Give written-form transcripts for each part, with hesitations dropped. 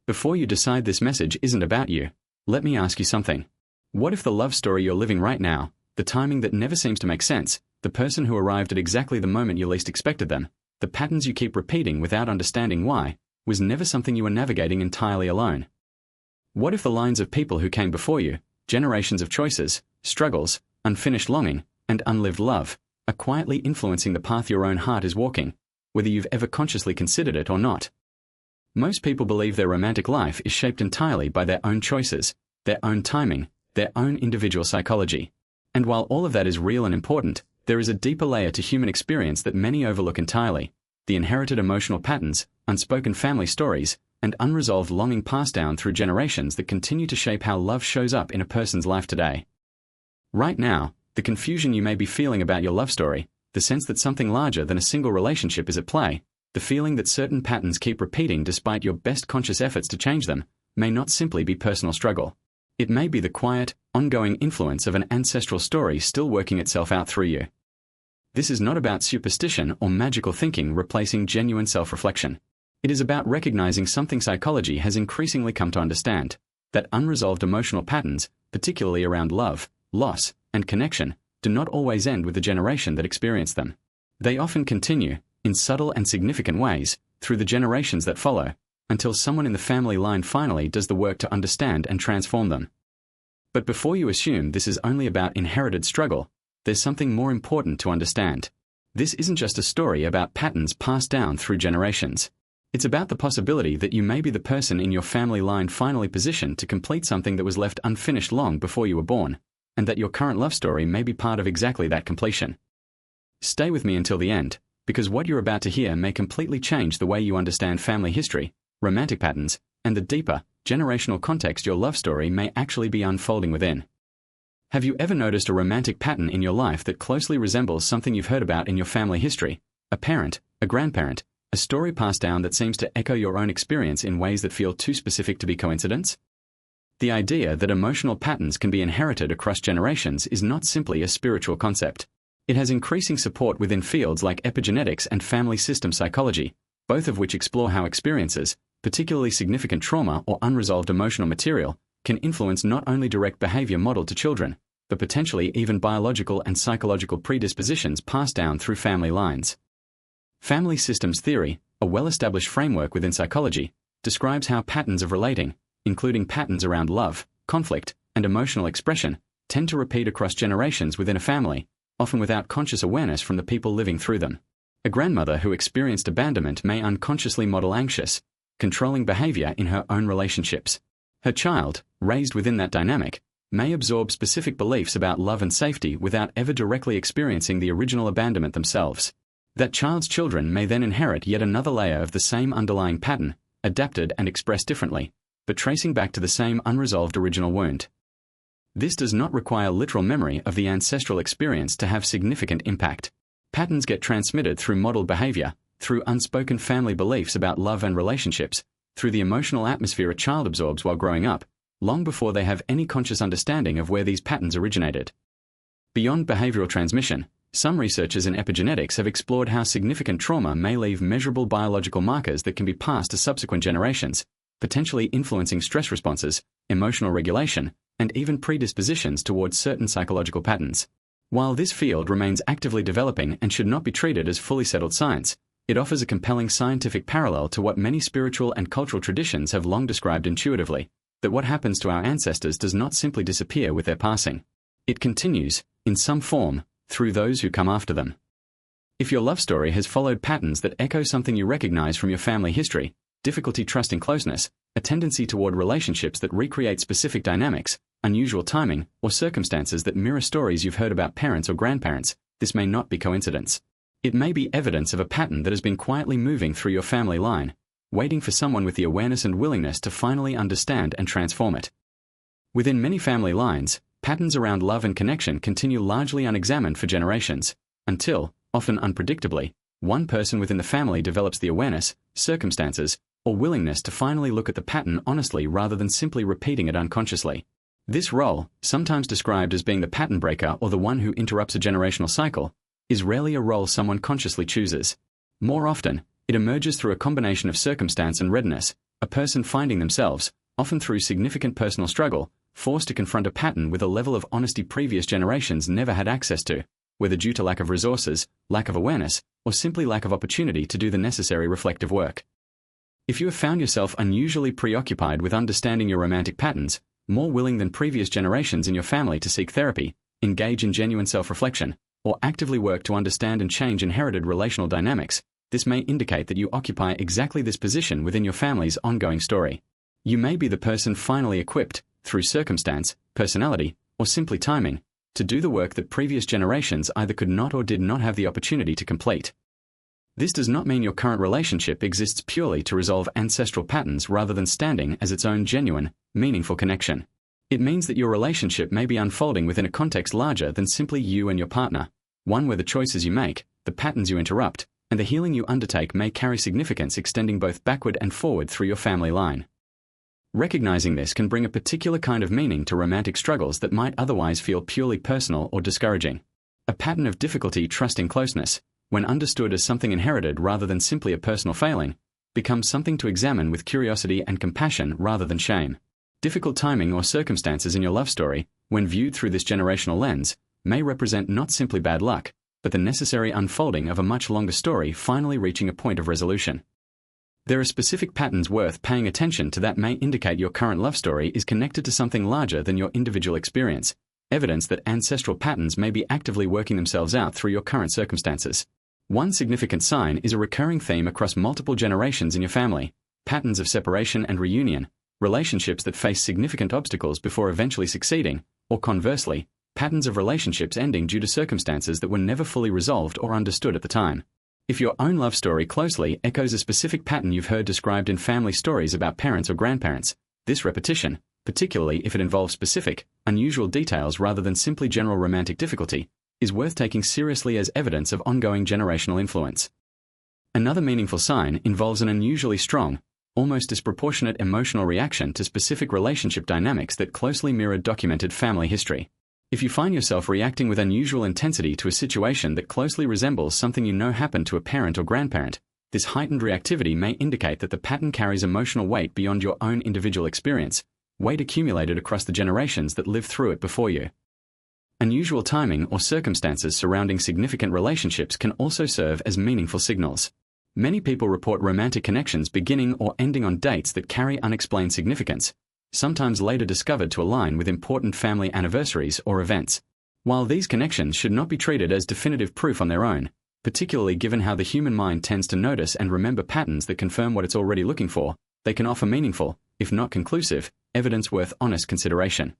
Before you decide this message isn't about you, let me ask you something. What if the love story you're living right now, the timing that never seems to make sense, the person who arrived at exactly the moment you least expected them, the patterns you keep repeating without understanding why, was never something you were navigating entirely alone? What if the lines of people who came before you, generations of choices, struggles, unfinished longing, and unlived love, are quietly influencing the path your own heart is walking, whether you've ever consciously considered it or not? Most people believe their romantic life is shaped entirely by their own choices, their own timing, their own individual psychology. And while all of that is real and important, there is a deeper layer to human experience that many overlook entirely: the inherited emotional patterns, unspoken family stories, and unresolved longing passed down through generations that continue to shape how love shows up in a person's life today. Right now, the confusion you may be feeling about your love story, the sense that something larger than a single relationship is at play, the feeling that certain patterns keep repeating despite your best conscious efforts to change them, may not simply be personal struggle. It may be the quiet, ongoing influence of an ancestral story still working itself out through you. This is not about superstition or magical thinking replacing genuine self-reflection. It is about recognizing something psychology has increasingly come to understand: that unresolved emotional patterns, particularly around love, loss, and connection, do not always end with the generation that experienced them. They often continue, in subtle and significant ways, through the generations that follow, until someone in the family line finally does the work to understand and transform them. But before you assume this is only about inherited struggle, there's something more important to understand. This isn't just a story about patterns passed down through generations. It's about the possibility that you may be the person in your family line finally positioned to complete something that was left unfinished long before you were born, and that your current love story may be part of exactly that completion. Stay with me until the end, because what you're about to hear may completely change the way you understand family history, romantic patterns, and the deeper, generational context your love story may actually be unfolding within. Have you ever noticed a romantic pattern in your life that closely resembles something you've heard about in your family history? A parent, a grandparent, a story passed down that seems to echo your own experience in ways that feel too specific to be coincidence? The idea that emotional patterns can be inherited across generations is not simply a spiritual concept. It has increasing support within fields like epigenetics and family system psychology, both of which explore how experiences, particularly significant trauma or unresolved emotional material, can influence not only direct behavior modeled to children, but potentially even biological and psychological predispositions passed down through family lines. Family systems theory, a well-established framework within psychology, describes how patterns of relating, including patterns around love, conflict, and emotional expression, tend to repeat across generations within a family, often without conscious awareness from the people living through them. A grandmother who experienced abandonment may unconsciously model anxious, controlling behavior in her own relationships. Her child, raised within that dynamic, may absorb specific beliefs about love and safety without ever directly experiencing the original abandonment themselves. That child's children may then inherit yet another layer of the same underlying pattern, adapted and expressed differently, but tracing back to the same unresolved original wound. This does not require literal memory of the ancestral experience to have significant impact. Patterns get transmitted through modeled behavior, through unspoken family beliefs about love and relationships, through the emotional atmosphere a child absorbs while growing up, long before they have any conscious understanding of where these patterns originated. Beyond behavioral transmission, some researchers in epigenetics have explored how significant trauma may leave measurable biological markers that can be passed to subsequent generations, potentially influencing stress responses, emotional regulation, and even predispositions towards certain psychological patterns. While this field remains actively developing and should not be treated as fully settled science, it offers a compelling scientific parallel to what many spiritual and cultural traditions have long described intuitively: that what happens to our ancestors does not simply disappear with their passing. It continues, in some form, through those who come after them. If your love story has followed patterns that echo something you recognize from your family history, difficulty trusting closeness, a tendency toward relationships that recreate specific dynamics, unusual timing, or circumstances that mirror stories you've heard about parents or grandparents, this may not be coincidence. It may be evidence of a pattern that has been quietly moving through your family line, waiting for someone with the awareness and willingness to finally understand and transform it. Within many family lines, patterns around love and connection continue largely unexamined for generations, until, often unpredictably, one person within the family develops the awareness, circumstances, or willingness to finally look at the pattern honestly rather than simply repeating it unconsciously. This role, sometimes described as being the pattern breaker or the one who interrupts a generational cycle, is rarely a role someone consciously chooses. More often, it emerges through a combination of circumstance and readiness, A person finding themselves, often through significant personal struggle, forced to confront a pattern with a level of honesty previous generations never had access to, whether due to lack of resources, lack of awareness, or simply lack of opportunity to do the necessary reflective work. If you have found yourself unusually preoccupied with understanding your romantic patterns, more willing than previous generations in your family to seek therapy, engage in genuine self-reflection, or actively work to understand and change inherited relational dynamics, this may indicate that you occupy exactly this position within your family's ongoing story. You may be the person finally equipped, through circumstance, personality, or simply timing, to do the work that previous generations either could not or did not have the opportunity to complete. This does not mean your current relationship exists purely to resolve ancestral patterns rather than standing as its own genuine, meaningful connection. It means that your relationship may be unfolding within a context larger than simply you and your partner, one where the choices you make, the patterns you interrupt, and the healing you undertake may carry significance extending both backward and forward through your family line. Recognizing this can bring a particular kind of meaning to romantic struggles that might otherwise feel purely personal or discouraging. A pattern of difficulty trusting closeness, when understood as something inherited rather than simply a personal failing, becomes something to examine with curiosity and compassion rather than shame. Difficult timing or circumstances in your love story, when viewed through this generational lens, may represent not simply bad luck, but the necessary unfolding of a much longer story finally reaching a point of resolution. There are specific patterns worth paying attention to that may indicate your current love story is connected to something larger than your individual experience, evidence that ancestral patterns may be actively working themselves out through your current circumstances. One significant sign is a recurring theme across multiple generations in your family: patterns of separation and reunion, relationships that face significant obstacles before eventually succeeding, or conversely, patterns of relationships ending due to circumstances that were never fully resolved or understood at the time. If your own love story closely echoes a specific pattern you've heard described in family stories about parents or grandparents, this repetition, particularly if it involves specific, unusual details rather than simply general romantic difficulty, is worth taking seriously as evidence of ongoing generational influence. Another meaningful sign involves an unusually strong, almost disproportionate emotional reaction to specific relationship dynamics that closely mirror documented family history. If you find yourself reacting with unusual intensity to a situation that closely resembles something you know happened to a parent or grandparent, this heightened reactivity may indicate that the pattern carries emotional weight beyond your own individual experience, weight accumulated across the generations that lived through it before you. Unusual timing or circumstances surrounding significant relationships can also serve as meaningful signals. Many people report romantic connections beginning or ending on dates that carry unexplained significance, sometimes later discovered to align with important family anniversaries or events. While these connections should not be treated as definitive proof on their own, particularly given how the human mind tends to notice and remember patterns that confirm what it's already looking for, they can offer meaningful, if not conclusive, evidence worth honest consideration.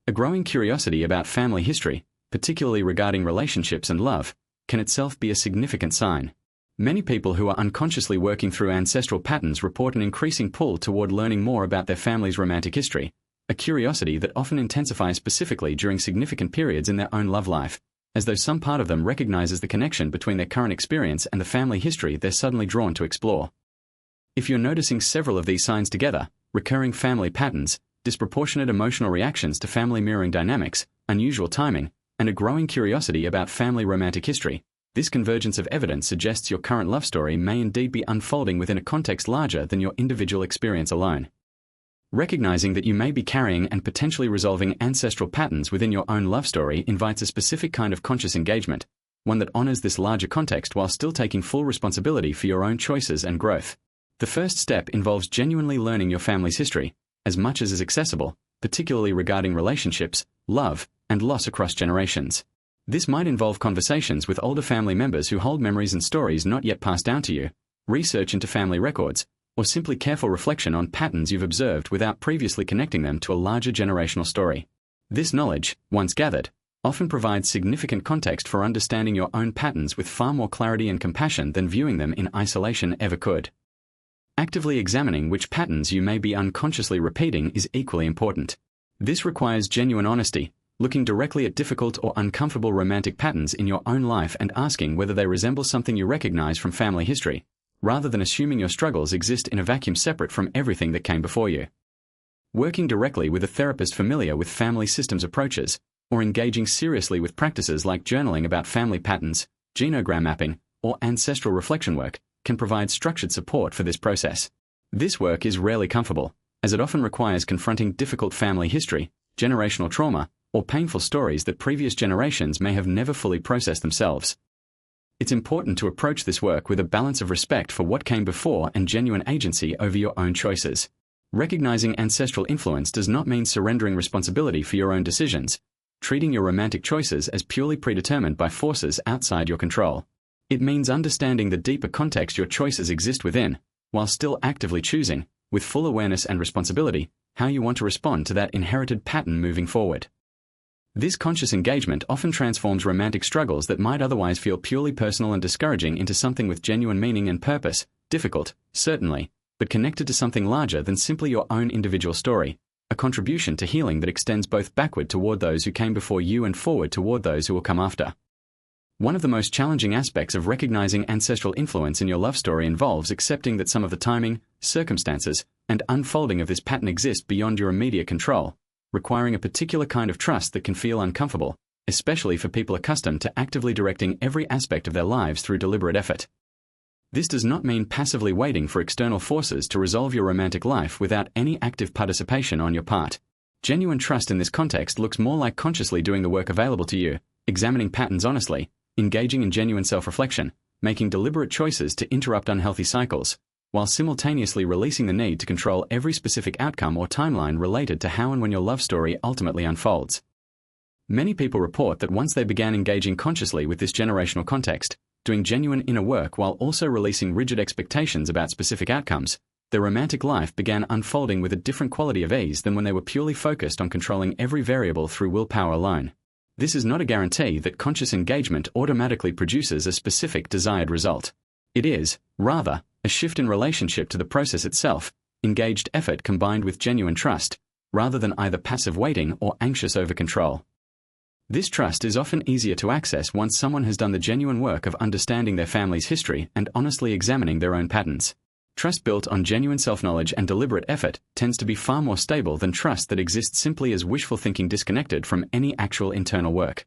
A growing curiosity about family history, particularly regarding relationships and love, can itself be a significant sign. Many people who are unconsciously working through ancestral patterns report an increasing pull toward learning more about their family's romantic history, a curiosity that often intensifies specifically during significant periods in their own love life, as though some part of them recognizes the connection between their current experience and the family history they're suddenly drawn to explore. If you're noticing several of these signs together, recurring family patterns, disproportionate emotional reactions to family mirroring dynamics, unusual timing, and a growing curiosity about family romantic history, this convergence of evidence suggests your current love story may indeed be unfolding within a context larger than your individual experience alone. Recognizing that you may be carrying and potentially resolving ancestral patterns within your own love story invites a specific kind of conscious engagement, one that honors this larger context while still taking full responsibility for your own choices and growth. The first step involves genuinely learning your family's history, as much as is accessible, particularly regarding relationships, love, and loss across generations. This might involve conversations with older family members who hold memories and stories not yet passed down to you, research into family records, or simply careful reflection on patterns you've observed without previously connecting them to a larger generational story. This knowledge, once gathered, often provides significant context for understanding your own patterns with far more clarity and compassion than viewing them in isolation ever could. Actively examining which patterns you may be unconsciously repeating is equally important. This requires genuine honesty, looking directly at difficult or uncomfortable romantic patterns in your own life and asking whether they resemble something you recognize from family history, rather than assuming your struggles exist in a vacuum separate from everything that came before you. Working directly with a therapist familiar with family systems approaches, or engaging seriously with practices like journaling about family patterns, genogram mapping, or ancestral reflection work, can provide structured support for this process. This work is rarely comfortable, as it often requires confronting difficult family history, generational trauma, or painful stories that previous generations may have never fully processed themselves. It's important to approach this work with a balance of respect for what came before and genuine agency over your own choices. Recognizing ancestral influence does not mean surrendering responsibility for your own decisions, treating your romantic choices as purely predetermined by forces outside your control. It means understanding the deeper context your choices exist within, while still actively choosing, with full awareness and responsibility, how you want to respond to that inherited pattern moving forward. This conscious engagement often transforms romantic struggles that might otherwise feel purely personal and discouraging into something with genuine meaning and purpose, difficult, certainly, but connected to something larger than simply your own individual story, a contribution to healing that extends both backward toward those who came before you and forward toward those who will come after. One of the most challenging aspects of recognizing ancestral influence in your love story involves accepting that some of the timing, circumstances, and unfolding of this pattern exist beyond your immediate control, requiring a particular kind of trust that can feel uncomfortable, especially for people accustomed to actively directing every aspect of their lives through deliberate effort. This does not mean passively waiting for external forces to resolve your romantic life without any active participation on your part. Genuine trust in this context looks more like consciously doing the work available to you, examining patterns honestly, engaging in genuine self-reflection, making deliberate choices to interrupt unhealthy cycles, while simultaneously releasing the need to control every specific outcome or timeline related to how and when your love story ultimately unfolds. Many people report that once they began engaging consciously with this generational context, doing genuine inner work while also releasing rigid expectations about specific outcomes, their romantic life began unfolding with a different quality of ease than when they were purely focused on controlling every variable through willpower alone. This is not a guarantee that conscious engagement automatically produces a specific desired result. It is, rather, a shift in relationship to the process itself, engaged effort combined with genuine trust, rather than either passive waiting or anxious over-control. This trust is often easier to access once someone has done the genuine work of understanding their family's history and honestly examining their own patterns. Trust built on genuine self-knowledge and deliberate effort tends to be far more stable than trust that exists simply as wishful thinking disconnected from any actual internal work.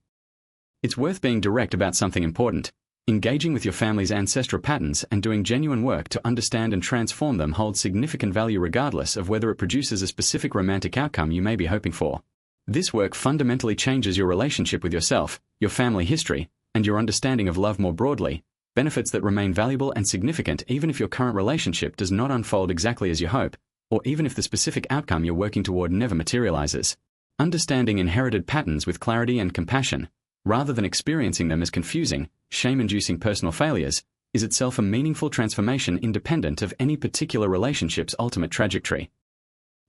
It's worth being direct about something important. Engaging with your family's ancestral patterns and doing genuine work to understand and transform them holds significant value regardless of whether it produces a specific romantic outcome you may be hoping for. This work fundamentally changes your relationship with yourself, your family history, and your understanding of love more broadly, benefits that remain valuable and significant even if your current relationship does not unfold exactly as you hope, or even if the specific outcome you're working toward never materializes. Understanding inherited patterns with clarity and compassion, rather than experiencing them as confusing, shame-inducing personal failures, is itself a meaningful transformation independent of any particular relationship's ultimate trajectory.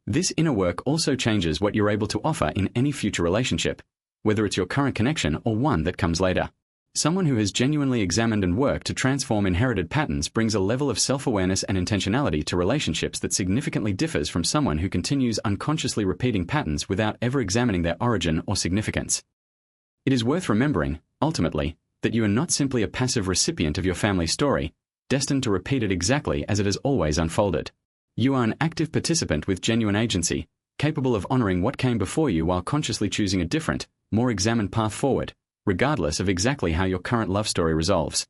This inner work also changes what you're able to offer in any future relationship, whether it's your current connection or one that comes later. Someone who has genuinely examined and worked to transform inherited patterns brings a level of self-awareness and intentionality to relationships that significantly differs from someone who continues unconsciously repeating patterns without ever examining their origin or significance. It is worth remembering, ultimately, that you are not simply a passive recipient of your family's story, destined to repeat it exactly as it has always unfolded. You are an active participant with genuine agency, capable of honoring what came before you while consciously choosing a different, more examined path forward, regardless of exactly how your current love story resolves.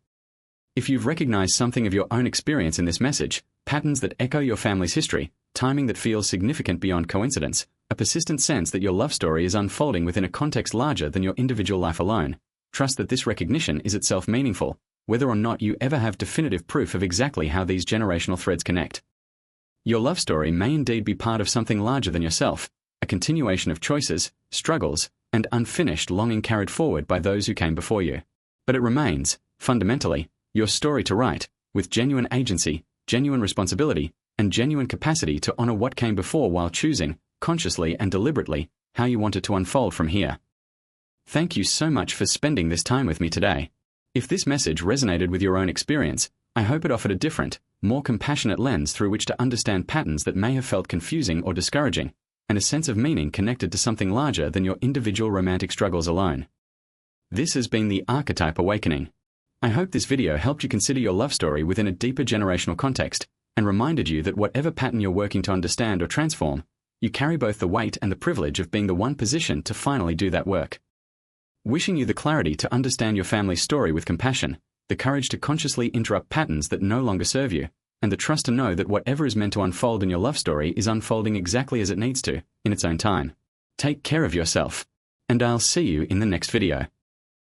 If you've recognized something of your own experience in this message, patterns that echo your family's history, timing that feels significant beyond coincidence, a persistent sense that your love story is unfolding within a context larger than your individual life alone, trust that this recognition is itself meaningful, whether or not you ever have definitive proof of exactly how these generational threads connect. Your love story may indeed be part of something larger than yourself, a continuation of choices, struggles, and unfinished longing carried forward by those who came before you. But it remains, fundamentally, your story to write, with genuine agency, genuine responsibility, and genuine capacity to honor what came before while choosing, consciously and deliberately, how you want it to unfold from here. Thank you so much for spending this time with me today. If this message resonated with your own experience, I hope it offered a different, more compassionate lens through which to understand patterns that may have felt confusing or discouraging, and a sense of meaning connected to something larger than your individual romantic struggles alone. This has been the Archetype Awakening. I hope this video helped you consider your love story within a deeper generational context, and reminded you that whatever pattern you're working to understand or transform, you carry both the weight and the privilege of being the one positioned to finally do that work. Wishing you the clarity to understand your family's story with compassion, the courage to consciously interrupt patterns that no longer serve you, and the trust to know that whatever is meant to unfold in your love story is unfolding exactly as it needs to, in its own time. Take care of yourself, and I'll see you in the next video.